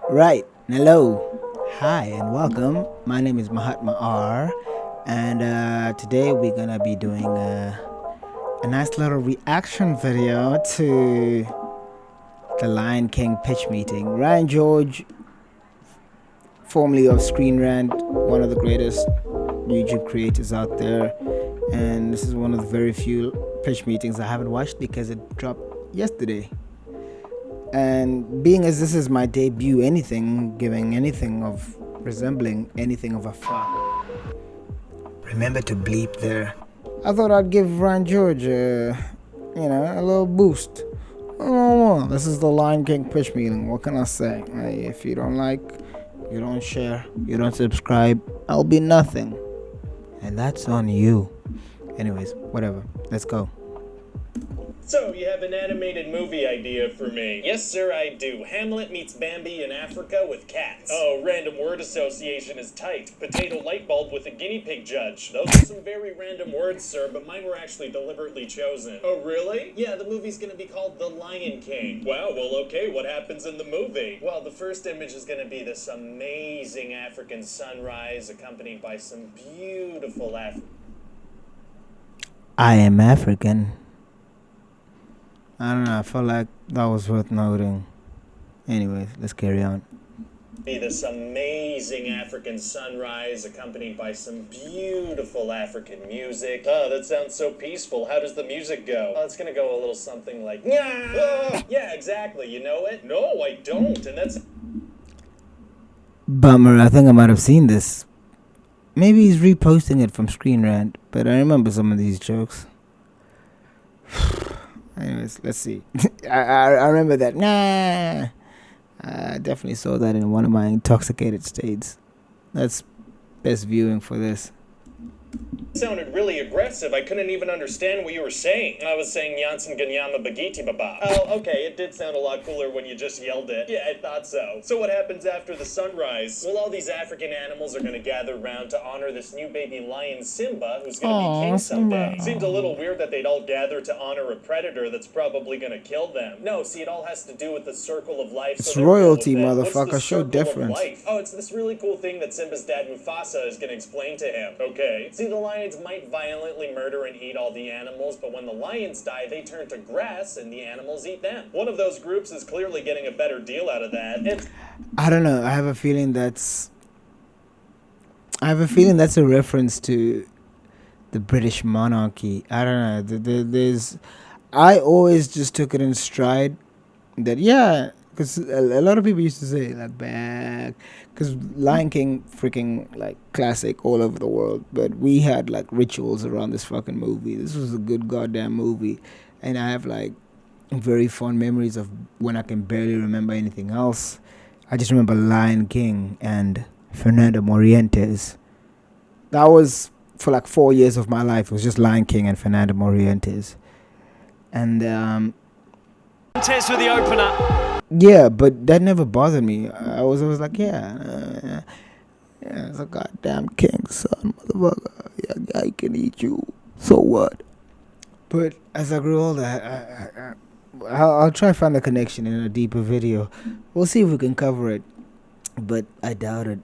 Right. Hello. Hi and welcome. My name is Mahatma R. And today we're going to be doing a nice little reaction video to the Lion King pitch meeting. Ryan George, formerly of Screen Rant, one of the greatest YouTube creators out there. And this is one of the very few pitch meetings I haven't watched because it dropped yesterday. And being as this is my debut, giving anything of resembling anything of a fuck. Remember to bleep there. I thought I'd give Ryan George, a little boost. Oh, this is the Lion King pitch meeting. What can I say? Hey, if you don't like, you don't share, you don't subscribe, I'll be nothing. And that's on you. Anyways, whatever. Let's go. So, you have an animated movie idea for me? Yes, sir, I do. Hamlet meets Bambi in Africa with cats. Oh, random word association is tight. Potato light bulb with a guinea pig judge. Those are some very random words, sir, but mine were actually deliberately chosen. Oh, really? Yeah, the movie's gonna be called The Lion King. Wow, well, okay, what happens in the movie? Well, the first image is gonna be this amazing African sunrise accompanied by some beautiful I am African. I don't know, I felt like that was worth noting. Anyways, let's carry on. Be this amazing African sunrise accompanied by some beautiful African music. Oh, that sounds so peaceful. How does the music go? Oh, it's gonna go a little something like, yeah, yeah, exactly. You know it? No, I don't. And that's Bummer, I think I might have seen this. Maybe he's reposting it from Screen Rant, but I remember some of these jokes. Anyways, let's see. I remember that. Nah. I definitely saw that in one of my intoxicated states. That's best viewing for this. sounded really aggressive. I couldn't even understand what you were saying. I was saying Janssen Ganyama Bagiti Baba. Oh, okay, it did sound a lot cooler when you just yelled it. Yeah, I thought so. So what happens after the sunrise? Well, all these African animals are gonna gather around to honor this new baby lion Simba, who's gonna be king someday. Simba. Seems a little weird that they'd all gather to honor a predator that's probably gonna kill them. No, see, it all has to do with the circle of life. It's so they're cool royalty, with it. What's the motherfucker. Show circle of difference. life? Oh, it's this really cool thing that Simba's dad Mufasa is gonna explain to him. Okay. See, the lions might violently murder and eat all the animals, but when the lions die, they turn to grass and the animals eat them. One of those groups is clearly getting a better deal out of that. I don't know. I have a feeling that's a reference to the British monarchy. I don't know. There's. I always just took it in stride that yeah, because a lot of people used to say like back, because Lion King freaking like classic all over the world, but we had like rituals around this fucking movie. This was a good goddamn movie, and I have like very fond memories of when I can barely remember anything else. I just remember Lion King and Fernando Morientes. That was for like 4 years of my life. It was just Lion King and Fernando Morientes, and Test for the opener. yeah, but that never bothered me. I was always like, yeah, it's a goddamn king's son, motherfucker. Yeah, I can eat you. So what? But as I grew older, I'll try to find the connection in a deeper video. We'll see if we can cover it, but I doubt it.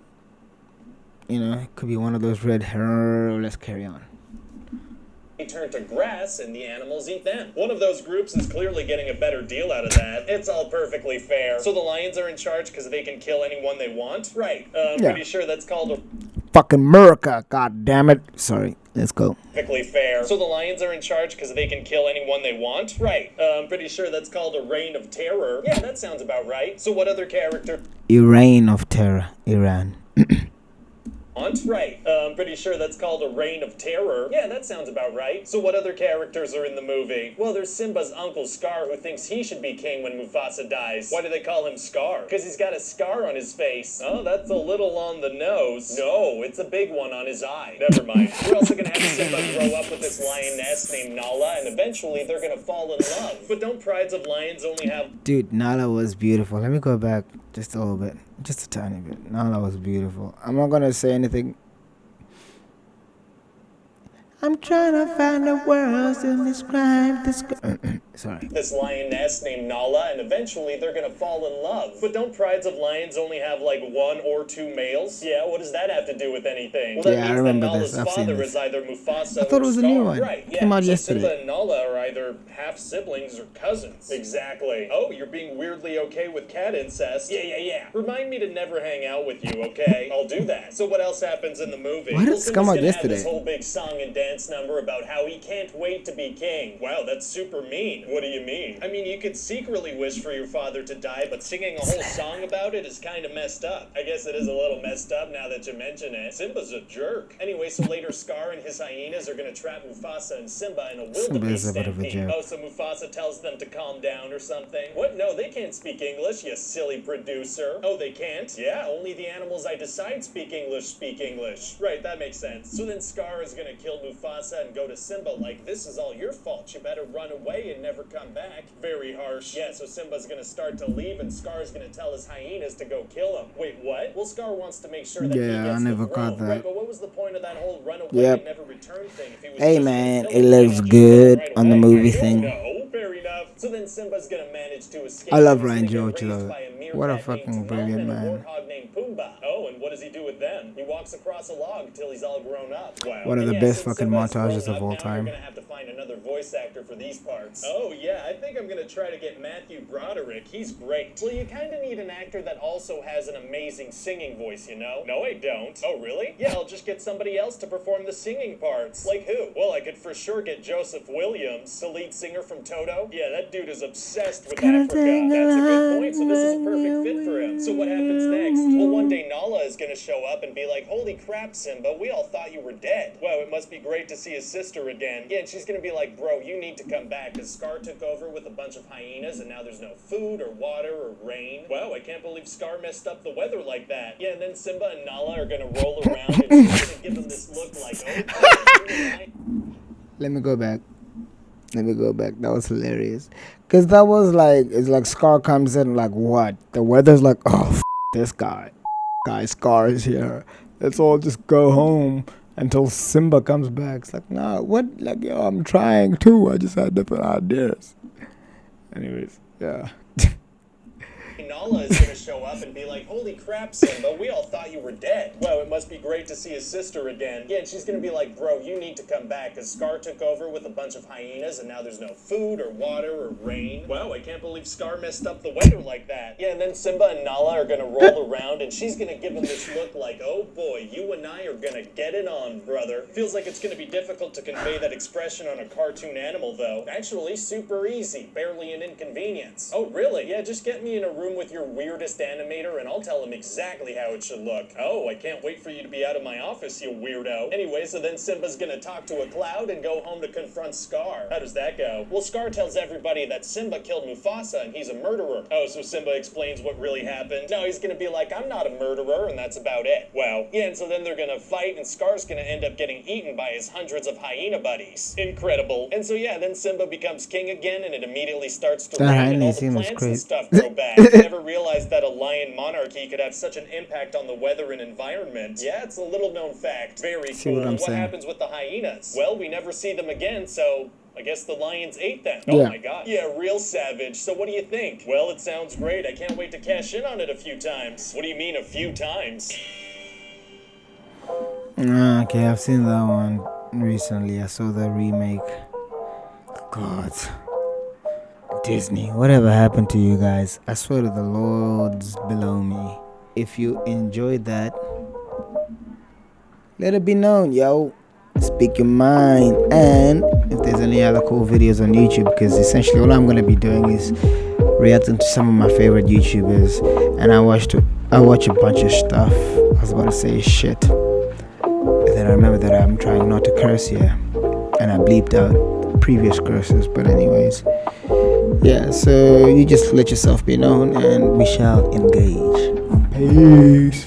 You know, it could be one of those red herring. Let's carry on. They turn to grass and the animals eat them. One of those groups is clearly getting a better deal out of that. It's all perfectly fair. So the lions are in charge because they can kill anyone they want? Right. Pretty sure that's called a Fucking America, god damn it. Sorry, let's go. perfectly fair. So the lions are in charge because they can kill anyone they want? Right. Pretty sure that's called a reign of terror. Yeah, that sounds about right. So what other character Reign of terror, Iran. want? Right. Pretty sure that's called a reign of terror. Yeah, that sounds about right. So what other characters are in the movie? Well, there's Simba's uncle Scar who thinks he should be king when Mufasa dies. Why do they call him Scar? Because he's got a scar on his face. Oh, that's a little on the nose. No, it's a big one on his eye. Never mind. We're also gonna have Simba grow up with this lioness named Nala, and eventually they're gonna fall in love. But don't prides of lions only have... Dude, Nala was beautiful. Let me go back just a little bit. Just a tiny bit. Nala was beautiful. I'm not going to say anything. I'm trying to find the words to describe this. Sorry. This lioness named Nala, and eventually they're gonna fall in love. But don't prides of lions only have like 1 or 2 males? Yeah, what does that have to do with anything? Well, that Yeah, I means remember that Nala's this. I've seen father this. is either Mufasa I thought or it was a Scar. new one. Right, yeah. Came out so yesterday. Simba and Nala are either half siblings or cousins. Exactly. Oh, you're being weirdly okay with cat incest? Yeah. Remind me to never hang out with you, okay? I'll do that. So what else happens in the movie? Why did this come out Simba's gonna have yesterday? this whole big song and dance number about how he can't wait to be king. Wow, that's super mean. What do you mean? I mean, you could secretly wish for your father to die, but singing a whole song about it is kind of messed up. I guess it is a little messed up now that you mention it. Simba's a jerk. Anyway, so later Scar and his hyenas are gonna trap Mufasa and Simba in a wildebeest Simba's a bit of a stampede. joke. Oh, so Mufasa tells them to calm down or something? What? No, they can't speak English, you silly producer. Oh, they can't? Yeah, only the animals I decide speak English. Right, that makes sense. So then Scar is gonna kill Mufasa and go to Simba like, this is all your fault. You better run away and never come back. Very harsh. Yeah, so Simba's gonna start to leave and Scar's gonna tell his hyenas to go kill him. Wait, what? Well, Scar wants to make sure that he Yeah, gets I never the caught throne. that. Right, but what was the point of that whole run away Yep. and never return thing if he was Hey, just man, gonna it kill him? looks Why not just good kill him right on the away? movie I don't thing. know. Fair enough. So then Simba's gonna manage to escape. I love He's Ryan gonna get George, raised though. by a meerkat What a named fucking Timon brilliant and a man. warthog named Pumbaa. Oh, and what does he do with them? He walks across a log till he's all grown up. Wow. One of the And best since fucking Simba's montages grown of up, all now time. You're gonna have to find another voice actor for these parts. Oh yeah, I think I'm gonna try to get Matthew Broderick. He's great. Well, you kind of need an actor that also has an amazing singing voice, you know? No, I don't. Oh really? Yeah, I'll just get somebody else to perform the singing parts. Like who? Well, I could for sure get Joseph Williams, the lead singer from Toto. Yeah, that dude is obsessed with Africa. That's a good point. So this is a perfect fit for him. So what happens next? Well, one day Nala is gonna show up and be like, holy crap, Simba, we all thought you were dead. Wow, it must be great to see his sister again. Yeah, and she's gonna be like, bro, you need to come back because Scar took over with a bunch of hyenas and now there's no food or water or rain. Wow, I can't believe Scar messed up the weather like that. Yeah, and then Simba and Nala are gonna roll around and she's gonna give them this look like, oh, Let me go back. That was hilarious. Because that was like, it's like Scar comes in like, what? The weather's like, oh, this guy. Scar is here. Let's all just go home until Simba comes back. It's like, nah, what? Like, yo, I'm trying too. I just had different ideas. Anyways, yeah. Nala is gonna show up and be like, holy crap, Simba, we all thought you were dead. Wow, it must be great to see his sister again. Yeah, and she's gonna be like, bro, you need to come back because Scar took over with a bunch of hyenas and now there's no food or water or rain. Wow, I can't believe Scar messed up the weather like that. Yeah, and then Simba and Nala are gonna roll around and she's gonna give him this look like, oh boy, you and I are gonna get it on, brother. Feels like it's gonna be difficult to convey that expression on a cartoon animal though. Actually, super easy, barely an inconvenience. Oh really? Yeah, just get me in a room with your weirdest animator and I'll tell him exactly how it should look. Oh, I can't wait for you to be out of my office, you weirdo. Anyway, so then Simba's gonna talk to a cloud and go home to confront Scar. How does that go? Well, Scar tells everybody that Simba killed Mufasa and he's a murderer. Oh, so Simba explains what really happened? No, he's gonna be like, I'm not a murderer, and that's about it. Wow. Yeah, and so then they're gonna fight and Scar's gonna end up getting eaten by his hundreds of hyena buddies. Incredible. And so yeah, then Simba becomes king again and it immediately starts to That rain and all hyena the scene was plants and crazy. stuff grow back. I never realized that a lion monarchy could have such an impact on the weather and environment. Yeah, it's a little known fact. Very See cool. what I'm And what saying? happens with the hyenas? Well, we never see them again, so I guess the lions ate them. Oh Yeah. my god. Yeah, real savage. So what do you think? Well, it sounds great. I can't wait to cash in on it a few times. What do you mean a few times? Okay, I've seen that one recently. I saw the remake. God. Disney, whatever happened to you guys? I swear to the Lord's below me. If you enjoyed that, let it be known, yo. Speak your mind. And if there's any other cool videos on YouTube, because essentially all I'm gonna be doing is reacting to some of my favorite YouTubers, and I watch a bunch of stuff. I was about to say shit, but then I remember that I'm trying not to curse here, and I bleeped out previous curses. But anyways, yeah. So you just let yourself be known, and we shall engage. Peace.